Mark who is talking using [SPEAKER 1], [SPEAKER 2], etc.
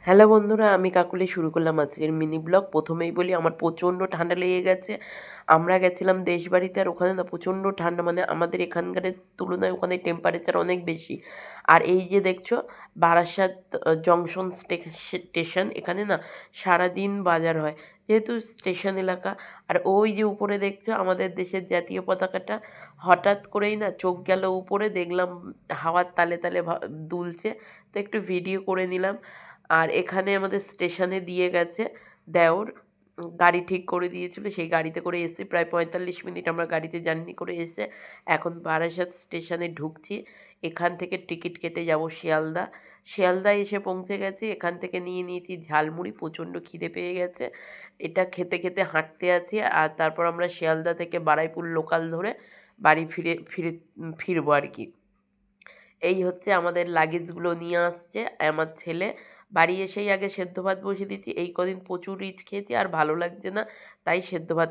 [SPEAKER 1] Hello বন্ধুরা, আমি কাকুলি শুরু করলাম আজকের মিনি ব্লগ। প্রথমেই বলি, আমার প্রচণ্ড ঠান্ডা লেগে গেছে। আমরা গেছিলাম দেশবাড়িতে, আর ওখানে না প্রচণ্ড ঠান্ডা, মানে আমাদের এখানকারের তুলনায় ওখানে টেম্পারেচার অনেক বেশি। আর এই যে দেখছো বারাসাত জংশন স্টেশন, এখানে না সারাদিন বাজার হয়, যেহেতু স্টেশন এলাকা। আর ওই যে উপরে দেখছো আমাদের দেশের জাতীয় পতাকাটা, হঠাৎ করেই না চোখ গেল উপরে, দেখলাম হাওয়ার তালে তালে দুলছে, তো একটু ভিডিও করে নিলাম। আর এখানে আমাদের স্টেশনে দিয়ে গেছে দেওর, গাড়ি ঠিক করে দিয়েছিল, সেই গাড়িতে করে এসেছি। প্রায় 45 মিনিট আমরা গাড়িতে জার্নি করে এসে এখন বারাসাত স্টেশনে ঢুকছি। এখান থেকে টিকিট কেটে যাব শিয়ালদা। শিয়ালদায় এসে পৌঁছে গেছি। এখান থেকে নিয়ে নিয়েছি ঝালমুড়ি, প্রচণ্ড খিদে পেয়ে গেছে। এটা খেতে খেতে হাঁটতে আছি। আর তারপর আমরা শিয়ালদা থেকে বারুইপুর লোকাল ধরে বাড়ি ফিরবো আর কি। এই হচ্ছে আমাদের লাগেজগুলো নিয়ে আসছে আমার ছেলে। বাড়ি এসেই আগে সেদ্ধ ভাত বসিয়ে দিয়েছি। এই কদিন প্রচুর রিচ খেয়েছি আর ভালো লাগছে না, তাই সেদ্ধ ভাত